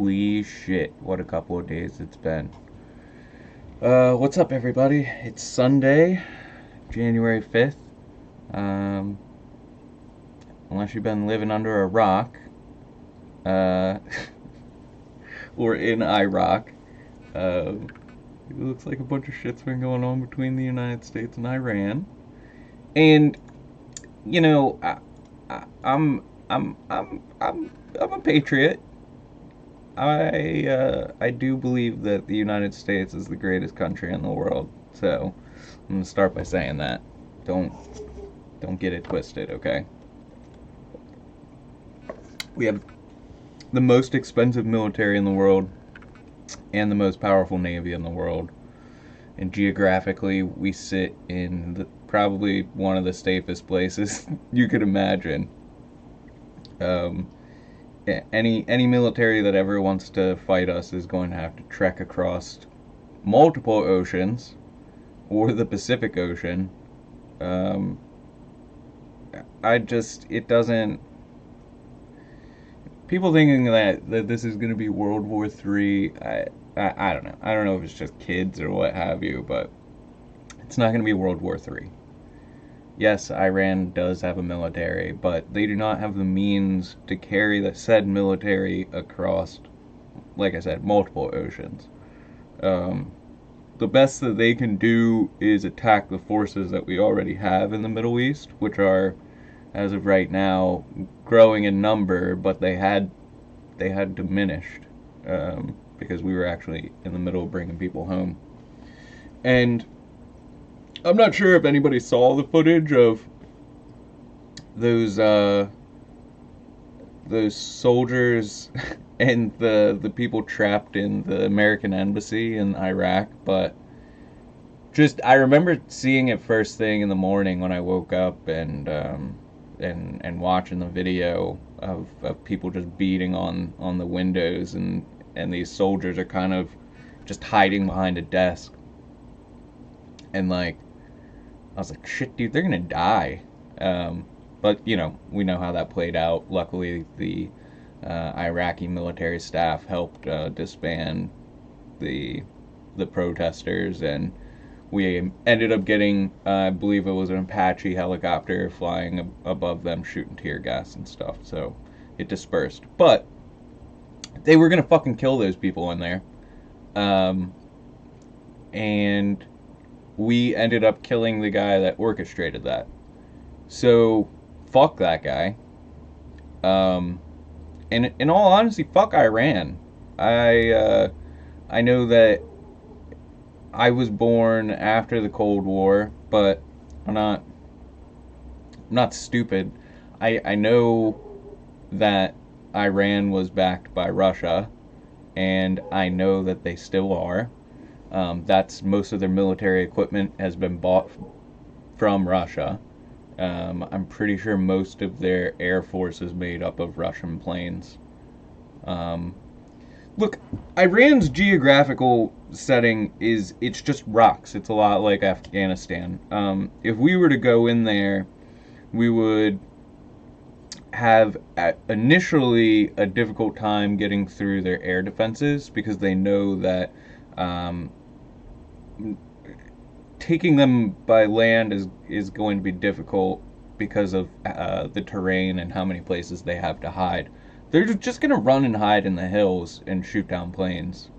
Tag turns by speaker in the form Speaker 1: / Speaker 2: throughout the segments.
Speaker 1: Holy shit, what a couple of days it's been. What's up, everybody? It's Sunday, January 5th. Um, Unless you've been living under a rock, uh, or in Iraq, uh, it looks like a bunch of shit's been going on between the United States and Iran. And, you know, I, I'm, I'm a patriot. I do believe that the United States is the greatest country in the world. So I'm gonna start by saying that. Don't don't get it twisted, okay? We have the most expensive military in the world and the most powerful navy in the world. And geographically, we sit in probably one of the safest places you could imagine. Um, any military that ever wants to fight us is going to have to trek across multiple oceans or the Pacific Ocean. Um, it doesn't. People thinking that this is going to be World War III. I don't know. I don't know if it's just kids or what have you, but it's not going to be World War III. Yes, Iran does have a military, but they do not have the means to carry the said military across, like I said, multiple oceans. Um, the best that they can do is attack the forces that we already have in the Middle East, which are, as of right now, growing in number, but they had diminished because we were actually in the middle of bringing people home. And I'm not sure if anybody saw the footage of those soldiers and the people trapped in the American embassy in Iraq, but just I remember seeing it first thing in the morning when I woke up and watching the video of people just beating on the windows, and these soldiers are kind of just hiding behind a desk, and like I was like, shit, dude, they're gonna die. But you know, we know how that played out. Luckily, the Iraqi military staff helped disband the protesters, and we ended up getting, I believe it was an Apache helicopter flying above them, shooting tear gas and stuff. So it dispersed, but they were gonna fucking kill those people in there, and we ended up killing the guy that orchestrated that. So, fuck that guy. And in all honesty, fuck Iran. I know that I was born after the Cold War, but I'm not stupid. I know that Iran was backed by Russia, and I know that they still are. That's most of their military equipment has been bought from Russia. I'm pretty sure most of their air force is made up of Russian planes. Um, Look, Iran's geographical setting it's just rocks. It's a lot like Afghanistan. If we were to go in there, we would have initially a difficult time getting through their air defenses because they know that um, taking them by land is going to be difficult because of the terrain and how many places they have to hide. They're just going to run and hide in the hills and shoot down planes.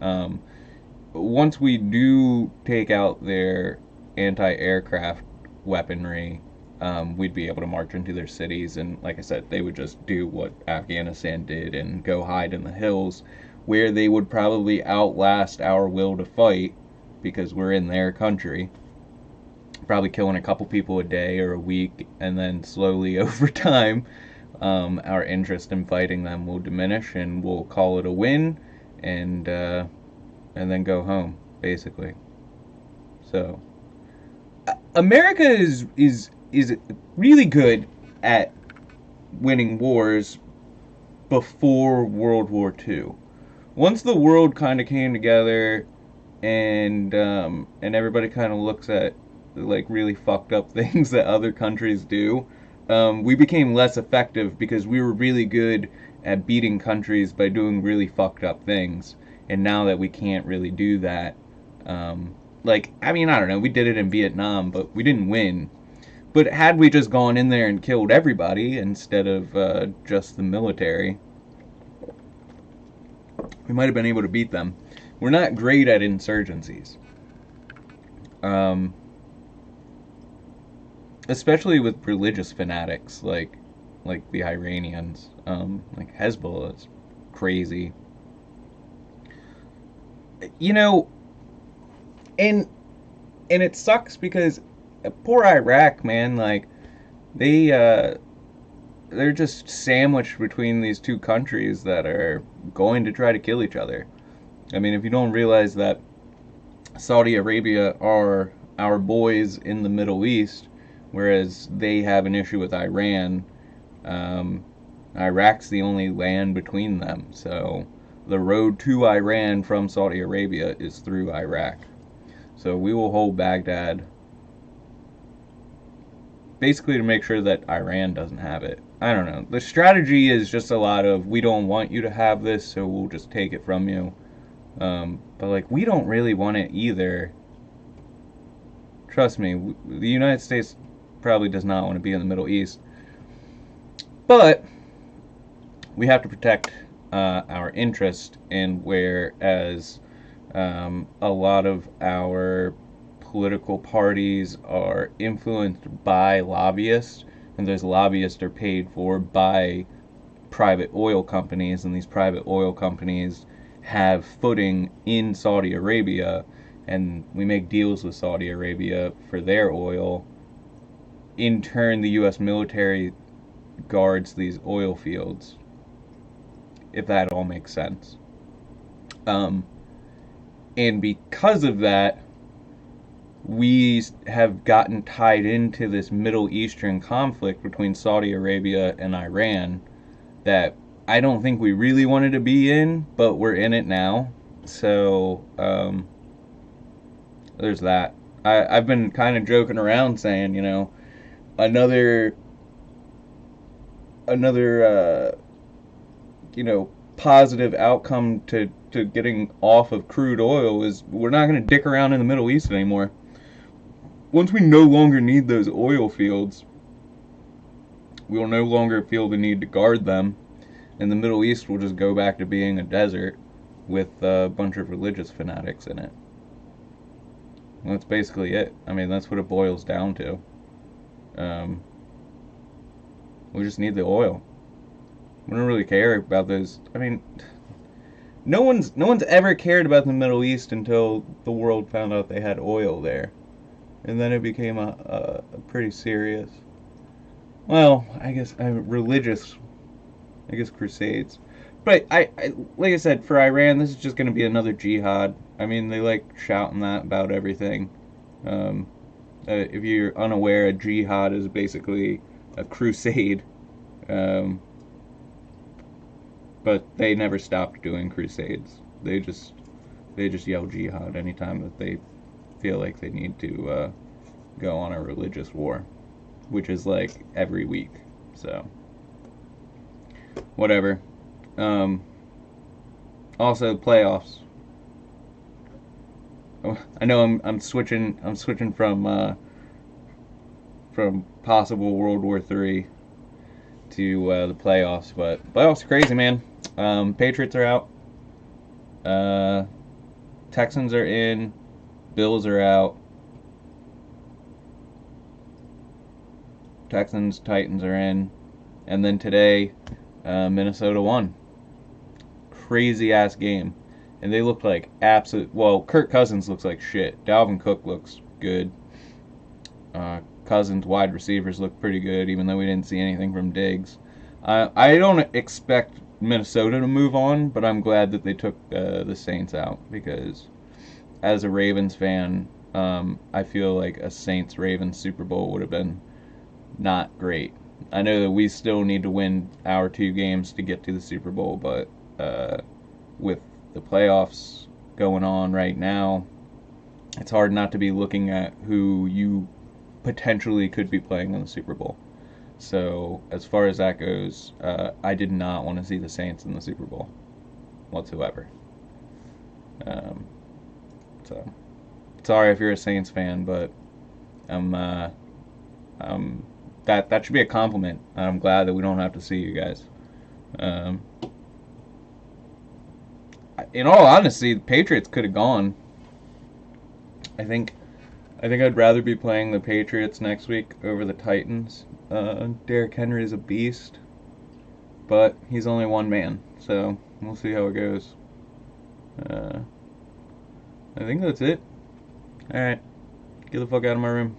Speaker 1: Once we do take out their anti-aircraft weaponry, we'd be able to march into their cities, and like I said, they would just do what Afghanistan did and go hide in the hills, where they would probably outlast our will to fight because we're in their country. Probably killing a couple people a day or a week, and then slowly over time, our interest in fighting them will diminish, and we'll call it a win, and then go home, basically. So, America is really good at winning wars before World War II. Once the world kind of came together, and everybody kind of looks at like really fucked up things that other countries do, we became less effective because we were really good at beating countries by doing really fucked up things. And now that we can't really do that, like, I mean, I don't know, we did it in Vietnam, but we didn't win. But had we just gone in there and killed everybody instead of just the military, we might have been able to beat them. We're not great at insurgencies. Um, Especially with religious fanatics like the Iranians. Like Hezbollah is crazy. You know, and and it sucks because poor Iraq, man, like they they're just sandwiched between these two countries that are going to try to kill each other. I mean, if you don't realize that Saudi Arabia are our boys in the Middle East, whereas they have an issue with Iran. Um, Iraq's the only land between them, so the road to Iran from Saudi Arabia is through Iraq. So we will hold Baghdad basically to make sure that Iran doesn't have it. I don't know. The strategy is just a lot of we don't want you to have this, so we'll just take it from you. But like we don't really want it either. Trust me, the United States probably does not want to be in the Middle East. But we have to protect our interest, and whereas a lot of our political parties are influenced by lobbyists, and those lobbyists are paid for by private oil companies, and these private oil companies have footing in Saudi Arabia, and we make deals with Saudi Arabia for their oil. In turn, the U.S. military guards these oil fields, if that all makes sense. Um, and because of that, we have gotten tied into this Middle Eastern conflict between Saudi Arabia and Iran that I don't think we really wanted to be in, but we're in it now. So there's that. I've been kind of joking around saying, another another positive outcome to getting off of crude oil is we're not going to dick around in the Middle East anymore. Once we no longer need those oil fields, we will no longer feel the need to guard them, and the Middle East will just go back to being a desert with a bunch of religious fanatics in it. And that's basically it. I mean, that's what it boils down to. Um, we just need the oil. We don't really care about those. I mean, no one's ever cared about the Middle East until the world found out they had oil there, and then it became a pretty serious. Well, I guess religious. I guess crusades. But like I said, for Iran, this is just going to be another jihad. I mean, they like shouting that about everything. Um, if you're unaware, a jihad is basically a crusade. Um, but they never stopped doing crusades. They just yell jihad anytime that they feel like they need to go on a religious war, which is like every week. So whatever. Um, Also playoffs. I know I'm switching from possible World War III to the playoffs, but playoffs are crazy, man. Patriots are out. Uh, Texans are in. Bills are out. Texans, Titans are in. And then today, Minnesota won. Crazy ass game. And they looked like absolute. Well, Kirk Cousins looks like shit. Dalvin Cook looks good. Cousins wide receivers look pretty good, even though we didn't see anything from Diggs. I don't expect Minnesota to move on, but I'm glad that they took the Saints out because, as a Ravens fan, I feel like a Saints Ravens Super Bowl would have been not great. I know that we still need to win our two games to get to the Super Bowl, but with the playoffs going on right now, it's hard not to be looking at who you potentially could be playing in the Super Bowl. So as far as that goes, I did not want to see the Saints in the Super Bowl whatsoever. Um, so sorry if you're a Saints fan, but I'm that should be a compliment. I'm glad that we don't have to see you guys. Um, in all honesty, the Patriots could have gone. I think I'd rather be playing the Patriots next week over the Titans. Derrick Henry is a beast, but he's only one man, so we'll see how it goes. Uh, I think that's it. All right, get the fuck out of my room.